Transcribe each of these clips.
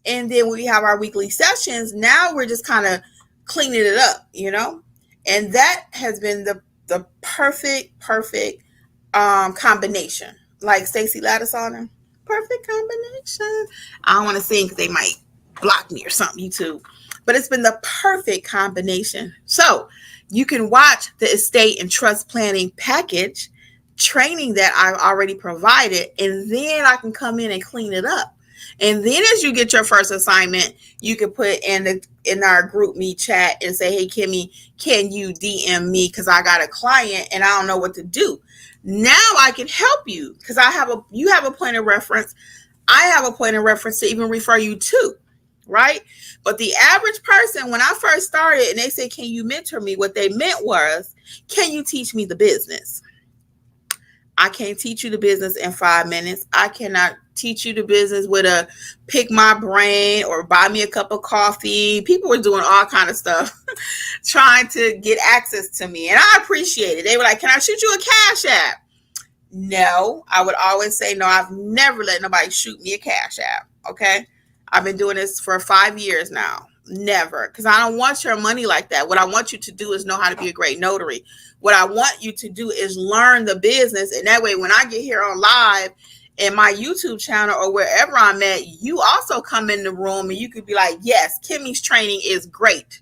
And then we have our weekly sessions. Now we're just kind of cleaning it up, and that has been the perfect combination. Like Stacey Ladisana, perfect combination. I don't want to sing because they might block me or something, YouTube. But it's been the perfect combination. So you can watch the estate and trust planning package training that I've already provided, and then I can come in and clean it up. And then as you get your first assignment, you can put in our group me chat and say, hey, Kimmi, can you DM me? Because I got a client and I don't know what to do. Now I can help you because you have a point of reference. I have a point of reference to even refer you to, right? But the average person, when I first started and they said, can you mentor me? What they meant was, can you teach me the business? I can't teach you the business in 5 minutes. I cannot teach you the business with a pick my brain or buy me a cup of coffee. People were doing all kind of stuff trying to get access to me. And I appreciate it. They were like, can I shoot you a Cash App? No, I would always say no. I've never let nobody shoot me a Cash App. Okay. I've been doing this for 5 years now. Never. Because I don't want your money like that. What I want you to do is know how to be a great notary. What I want you to do is learn the business. And that way, when I get here on live in my YouTube channel or wherever I'm at, you also come in the room and you could be like, yes, Kimmi's training is great.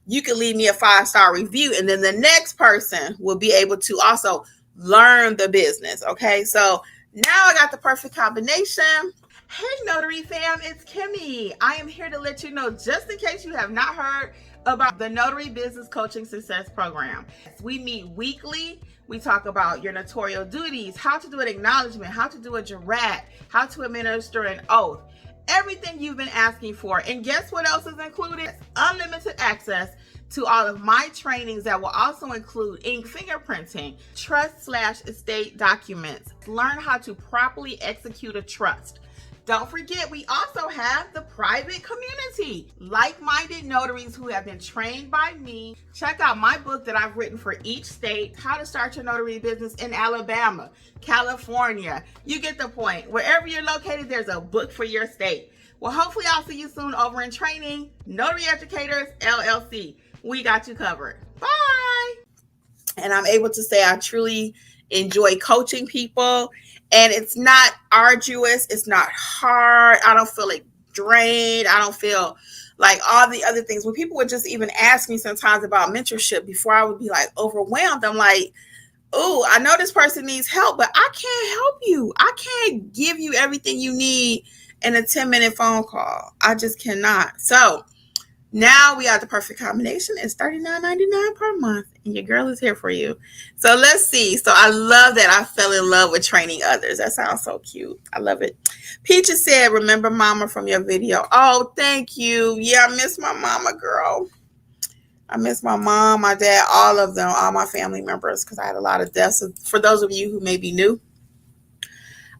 You can leave me a 5-star review. And then the next person will be able to also learn the business. Okay. So now I got the perfect combination. Hey, Notary fam, it's Kimmi. I am here to let you know, just in case you have not heard about the Notary Business Coaching Success Program. We meet weekly. We talk about your notarial duties, how to do an acknowledgement, how to do a jurat, how to administer an oath, everything you've been asking for. And guess what else is included? Unlimited access to all of my trainings that will also include ink fingerprinting, trust/estate documents, learn how to properly execute a trust. Don't forget, we also have the private community, like-minded notaries who have been trained by me. Check out my book that I've written for each state, How to Start Your Notary Business in Alabama, California. You get the point. Wherever you're located, there's a book for your state. Well, hopefully I'll see you soon over in training. Notary Educators, LLC. We got you covered. Bye. And I'm able to say I truly enjoy coaching people. And it's not arduous. It's not hard. I don't feel like drained. I don't feel like all the other things. When people would just even ask me sometimes about mentorship before I would be like overwhelmed, I'm like, oh, I know this person needs help, but I can't help you. I can't give you everything you need in a 10-minute phone call. I just cannot. So now we got the perfect combination. It's $39.99 per month, and your girl is here for you. So let's see. So I love that I fell in love with training others. That sounds so cute. I love it. Peaches said, remember mama from your video. Oh, thank you. Yeah, I miss my mama, girl. I miss my mom, my dad, all of them, all my family members, because I had a lot of deaths. For those of you who may be new,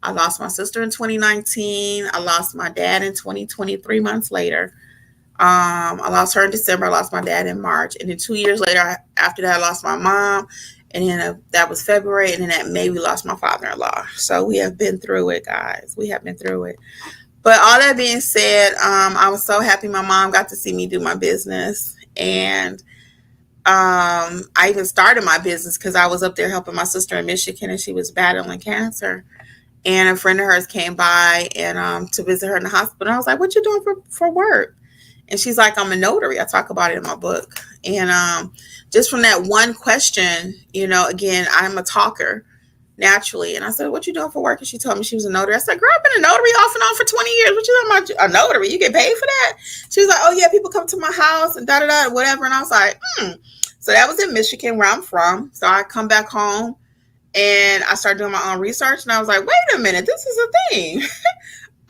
I lost my sister in 2019. I lost my dad in 2020, 3 months later. I lost her in December. I lost my dad in March. And then 2 years later, after that, I lost my mom. And then that was February. And then that May, we lost my father-in-law. So we have been through it, guys. We have been through it. But all that being said, I was so happy my mom got to see me do my business. And I even started my business because I was up there helping my sister in Michigan, and she was battling cancer. And a friend of hers came by and to visit her in the hospital. And I was like, what you doing for work? And she's like, I'm a notary. I talk about it in my book. And just from that one question, again, I'm a talker naturally. And I said, what you doing for work? And she told me she was a notary. I said, girl, I've been a notary off and on for 20 years. What you talking about? A notary? You get paid for that? She was like, oh, yeah, people come to my house and da-da-da, whatever. And I was like, So that was in Michigan, where I'm from. So I come back home and I started doing my own research. And I was like, wait a minute, this is a thing.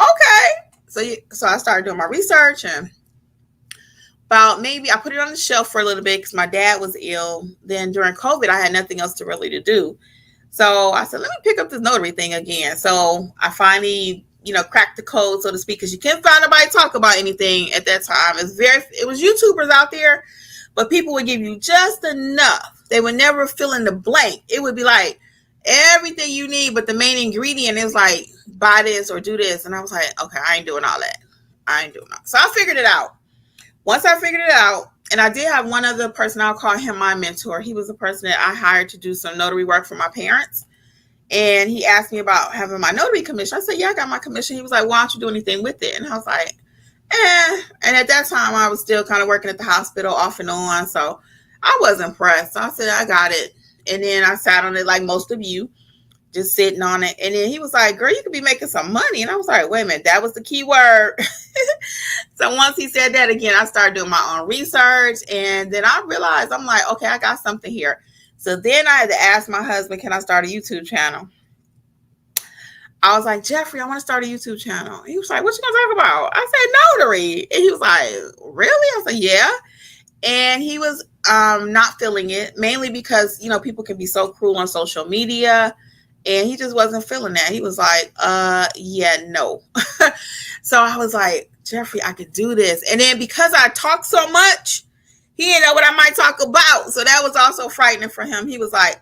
Okay. So I started doing my research, and maybe I put it on the shelf for a little bit because my dad was ill. Then during COVID, I had nothing else to do. So I said, let me pick up this notary thing again. So I finally, cracked the code, so to speak, because you couldn't find nobody talk about anything at that time. It was YouTubers out there, but people would give you just enough They would never fill in the blank. It would be like everything you need, but the main ingredient is like, buy this or do this. And I was like, okay, I ain't doing all that. I ain't doing that. So I figured it out. Once I figured it out, and I did have one other person, I'll call him my mentor. He was the person that I hired to do some notary work for my parents. And he asked me about having my notary commission. I said, yeah, I got my commission. He was like, why don't you do anything with it? And I was like, And at that time, I was still kind of working at the hospital off and on. So I wasn't pressed. So I said, I got it. And then I sat on it like most of you, just sitting on it. And then he was like, girl, you could be making some money. And I was like, wait a minute, that was the key word. So once he said that again, I started doing my own research. And then I realized, I'm like, okay, I got something here. So then I had to ask my husband, can I start a YouTube channel? I was like, Jeffrey, I want to start a YouTube channel. He was like, what you going to talk about? I said, notary. And he was like, really? I said, yeah. And he was not feeling it, mainly because, people can be so cruel on social media. And he just wasn't feeling that. He was like, yeah, no. So I was like, Jeffrey, I could do this. And then because I talk so much, he didn't know what I might talk about. So that was also frightening for him. He was like,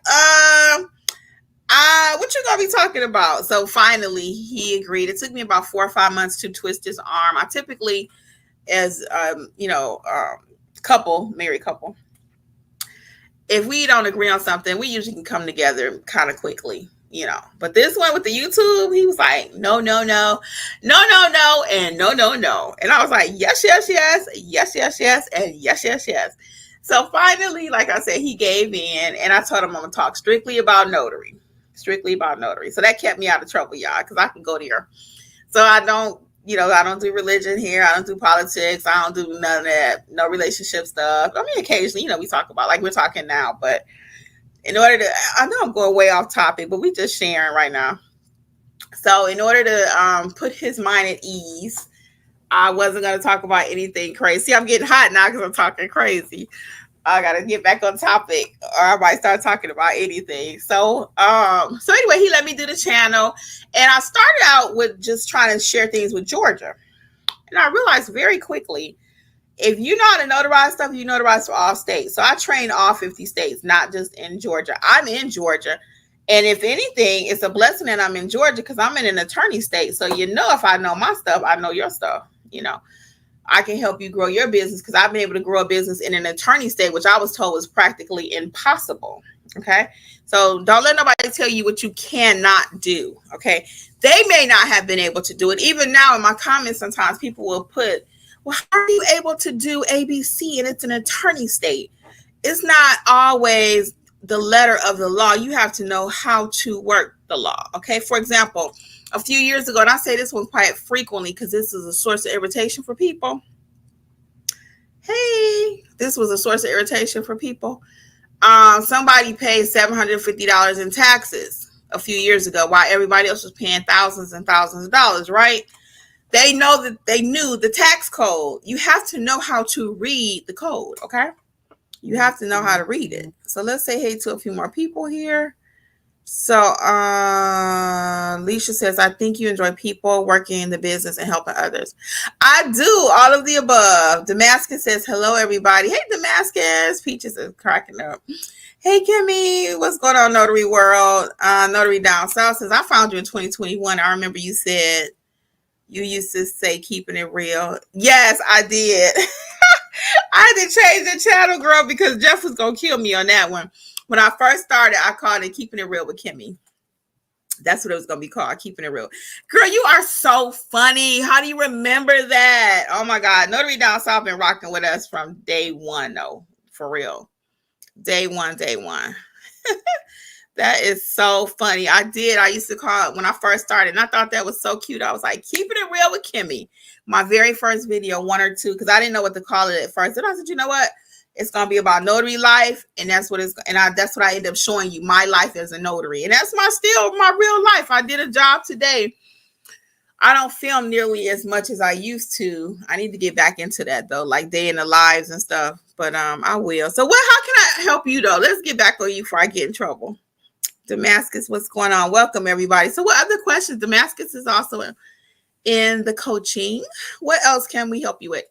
what you gonna be talking about? So finally he agreed. It took me about 4 or 5 months to twist his arm. I typically, as married couple, if we don't agree on something, we usually can come together kind of quickly, But this one with the YouTube, he was like, no, no, no, no, no, no, and no, no, no. And I was like, yes, yes, yes, yes, yes, yes, and yes, yes, yes. So finally, like I said, he gave in, and I told him I'm gonna talk strictly about notary. So that kept me out of trouble, y'all, because I can go there. So I don't do religion here. I don't do politics. I don't do none of that. No relationship stuff. I mean, occasionally, we talk about, like we're talking now, but in order to, I know I'm going way off topic, but we just sharing right now. So in order to put his mind at ease, I wasn't going to talk about anything crazy. See, I'm getting hot now because I'm talking crazy. I got to get back on topic or I might start talking about anything. So anyway, he let me do the channel, and I started out with just trying to share things with Georgia. And I realized very quickly, if you know how to notarize stuff, you notarize for all states. So I train all 50 states, not just in Georgia. I'm in Georgia. And if anything, it's a blessing that I'm in Georgia because I'm in an attorney state. So, if I know my stuff, I know your stuff, I can help you grow your business because I've been able to grow a business in an attorney state, which I was told was practically impossible. Okay. So don't let nobody tell you what you cannot do. Okay. They may not have been able to do it. Even now in my comments, sometimes people will put, well, how are you able to do ABC? And it's an attorney state. It's not always the letter of the law. You have to know how to work the law. Okay. For example, a few years ago, and I say this one quite frequently because this is a source of irritation for people. Hey, this was a source of irritation for people. Somebody paid $750 in taxes a few years ago while everybody else was paying thousands and thousands of dollars, right? They knew the tax code. You have to know how to read the code, okay? You have to know how to read it. So let's say hey to a few more people here. So Leisha says, I think you enjoy people, working in the business, and helping others. I do, all of the above. Damascus says, hello, everybody. Hey, Damascus. Peaches is cracking up. Hey, Kimmi, what's going on, Notary World? Notary Down South says, I found you in 2021. I remember you said you used to say keeping it real. Yes, I did. I had to change the channel, girl, because Jeff was going to kill me on that one. When I first started, I called it Keeping It Real with Kimmi. That's what it was going to be called, Keeping It Real. Girl, you are so funny. How do you remember that? Oh, my God. Notary Down South been rocking with us from day one, though. For real. Day one. That is so funny. I used to call it when I first started, and I thought that was so cute. I was like, Keeping It Real with Kimmi. My very first video, 1 or 2, because I didn't know what to call it at first. And I said, you know what? It's going to be about notary life. And that's what that's what I end up showing you, my life as a notary. And that's my real life. I did a job today. I don't film nearly as much as I used to. I need to get back into that though, like day in the lives and stuff. But I will. So how can I help you though? Let's get back on you before I get in trouble. Damascus, what's going on? Welcome everybody. So what other questions? Damascus is also in the coaching. What else can we help you with?